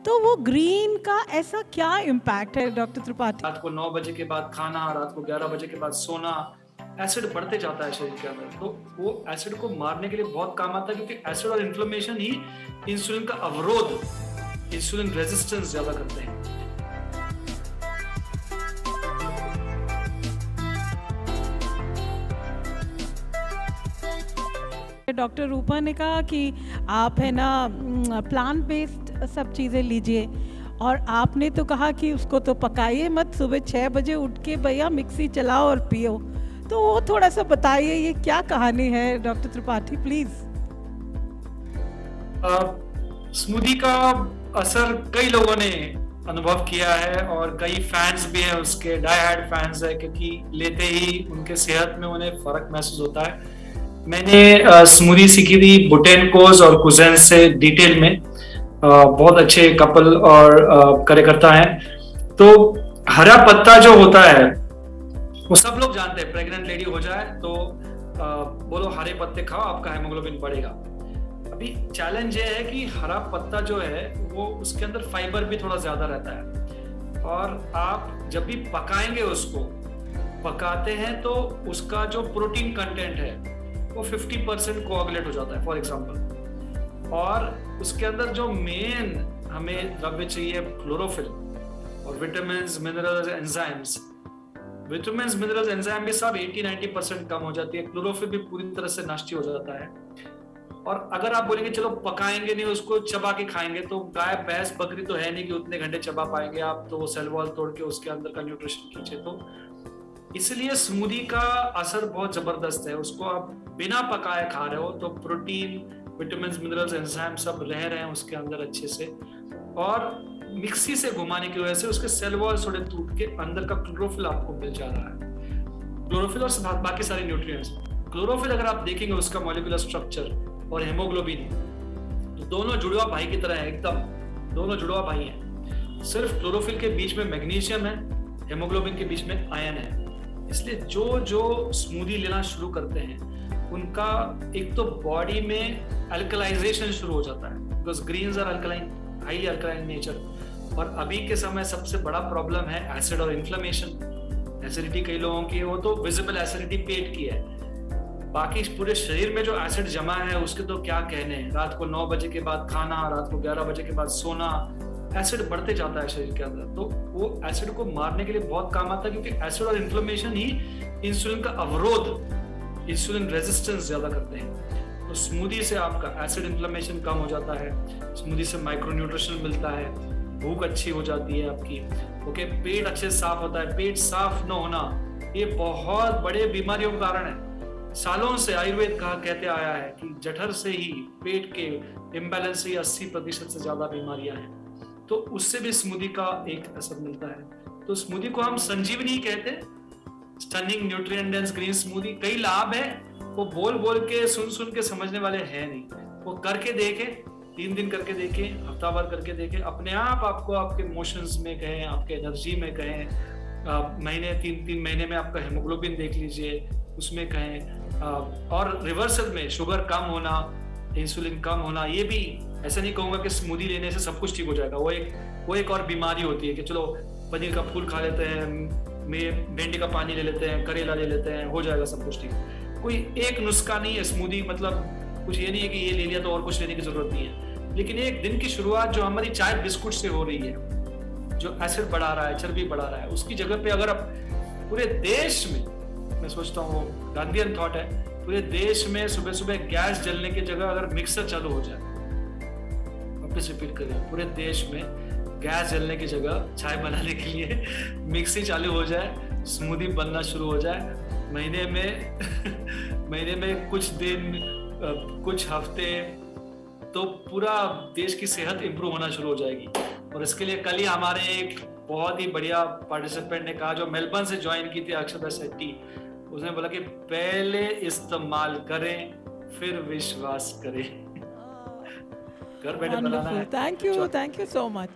तो वो ग्रीन का ऐसा क्या इम्पैक्ट है डॉक्टर त्रिपाठी? रात को 9 बजे के बाद खाना, रात को 11 बजे के बाद सोना, एसिड बढ़ते जाता है शरीर के अंदर। तो वो एसिड को मारने के लिए बहुत काम आता है, क्योंकि एसिड और इन्फ्लेमेशन ही इंसुलिन का अवरोध, इंसुलिन रेजिस्टेंस ज्यादा करते हैं। डॉक्टर रूपा ने कहा कि आप है ना प्लांट बेस्ड सब चीज़ें लीजिए, और आपने तो कहा कि उसको तो पकाइए मत, सुबह 6 बजे उठ के भैया मिक्सी चलाओ और पियो। तो वो थोड़ा सा बताइए, ये क्या कहानी है डॉक्टर त्रिपाठी, प्लीज। स्मूदी का असर कई लोगों ने अनुभव किया है और कई फैंस भी हैं उसके, डाई हार्ड फैंस है, क्योंकि लेते ही उनके सेहत में उन्हें फर्क महसूस होता है। मैंने स्मूदी सीखी थी बुटेनकोस और कुजेन से डिटेल में। बहुत अच्छे कपल और कार्यकर्ता हैं। तो हरा पत्ता जो होता है वो सब लोग जानते हैं, प्रेग्नेंट लेडी हो जाए तो बोलो हरे पत्ते खाओ, आपका हेमोग्लोबिन बढ़ेगा। अभी चैलेंज ये है कि हरा पत्ता जो है वो उसके अंदर फाइबर भी थोड़ा ज्यादा रहता है, और आप जब भी पकाएंगे, उसको पकाते हैं तो उसका जो प्रोटीन कंटेंट है वो 50% कोआगुलेट हो जाता है फॉर एग्जांपल। और उसके अंदर जो मेन हमें द्रव्य चाहिए, क्लोरोफिल और vitamin minerals enzymes, vitamin minerals enzyme भी सब 80-90% कम हो जाती है, क्लोरोफिल भी पूरी तरह से नष्ट हो जाता है। और अगर आप बोलेंगे चलो पकाएंगे नहीं, उसको चबा के खाएंगे, तो गाय भैंस बकरी तो है नहीं कि उतने घंटे चबा पाएंगे आप, तो सेल वॉल तोड़ के उसके अंदर का न्यूट्रिशन खींचे। तो इसलिए स्मूदी का असर बहुत जबरदस्त है। उसको आप बिना पकाए खा रहे हो तो प्रोटीन, विटामिन मिनरल्स एंजाइम सब रह रहे हैं उसके अंदर अच्छे से, और मिक्सी से घुमाने की वजह से उसके सेल वॉल थोड़े टूट के अंदर का क्लोरोफिल आपको मिल जा रहा है, क्लोरोफिल और बाकी सारे न्यूट्रिएंट्स। क्लोरोफिल अगर आप देखेंगे उसका मॉलिक्यूलर स्ट्रक्चर और हेमोग्लोबिन, तो दोनों जुड़वा भाई की तरह है, एकदम दोनों जुड़वा भाई हैं। सिर्फ क्लोरोफिल के बीच में मैग्नीशियम है, हेमोग्लोबिन के बीच में आयन है। इसलिए जो जो स्मूदी लेना शुरू करते हैं उनका एक तो बॉडी में अल्कलाइजेशन शुरू हो जाता है, because greens are alkaline, highly alkaline nature. और अभी के समय सबसे बड़ा प्रॉब्लम है एसिड और इन्फ्लेमेशन, एसिडिटी कई लोगों की, वो तो विजिबल एसिडिटी पेट की है, बाकी पूरे शरीर में जो एसिड जमा है उसके तो क्या कहने हैं। रात को 9 बजे के बाद खाना, रात को 11 बजे के बाद सोना, एसिड बढ़ते जाता है शरीर के अंदर। तो वो एसिड को मारने के लिए बहुत काम आता है, क्योंकि एसिड और इन्फ्लेमेशन ही इंसुलिन का अवरोध, इंसुलिन रेजिस्टेंस ज्यादा करते हैं। तो स्मूदी से आपका एसिड इन्फ्लेमेशन कम हो जाता है, स्मूदी से माइक्रो न्यूट्रिशन मिलता है, भूख अच्छी हो जाती है आपकी, ओके, पेट अच्छे से साफ होता है। पेट साफ न होना ये बहुत बड़े बीमारियों का कारण है। सालों से आयुर्वेद कहा कहते आया है कि जठर से ही, पेट के इम्बैलेंस से 80% से ज्यादा बीमारियां हैं। तो उससे भी स्मूदी का एक असर मिलता है। तो स्मूदी को हम संजीवनी कहते हैं, stunning nutrient dense green smoothie. कई लाभ है, वो बोल बोल के सुन के समझने वाले हैं नहीं, वो करके देखे, 3 दिन करके देखे, हफ्ता भर करके देखे, अपने आप आपको आपके इमोशंस में कहें, आपके एनर्जी में कहें, महीने 3 महीने में आपका हेमोग्लोबिन देख लीजिए, उसमें कहें। और रिवर्सल में शुगर कम होना, इंसुलिन कम होना, ये भी ऐसा नहीं कहूंगा कि स्मूदी लेने से सब कुछ ठीक हो जाएगा। वो एक और बीमारी होती है कि चलो पनीर का फूल खा लेते हैं, भिंडी का पानी ले लेते हैं, करेला ले लेते हैं, हो जाएगा सब कुछ ठीक। कोई एक नुस्खा नहीं है स्मूदी, मतलब कुछ ये नहीं है कि ये ले लिया तो और कुछ लेने की जरूरत नहीं है। लेकिन एक दिन की शुरुआत जो हमारी चाय बिस्कुट से हो रही है, जो एसिड बढ़ा रहा है, चर्बी बढ़ा रहा है, उसकी जगह पे अगर आप पूरे देश में, मैं सोचता हूँ गांधीयन थॉट है, पूरे देश में सुबह सुबह गैस जलने की जगह अगर मिक्सर चालू हो जाए, वापस रिपीट करें, पूरे देश में गैस जलने की जगह चाय बनाने के लिए मिक्सी चालू हो जाए, स्मूदी बनना शुरू हो जाए, महीने में कुछ दिन, कुछ हफ्ते, तो पूरा देश की सेहत इंप्रूव होना शुरू हो जाएगी। और इसके लिए कल ही हमारे एक बहुत ही बढ़िया पार्टिसिपेंट ने कहा, जो मेलबर्न से ज्वाइन की थी, अक्षता शेट्टी, उसने बोला कि पहले इस्तेमाल करें फिर विश्वास करें। घर बैठे बनाना है। Thank you so much.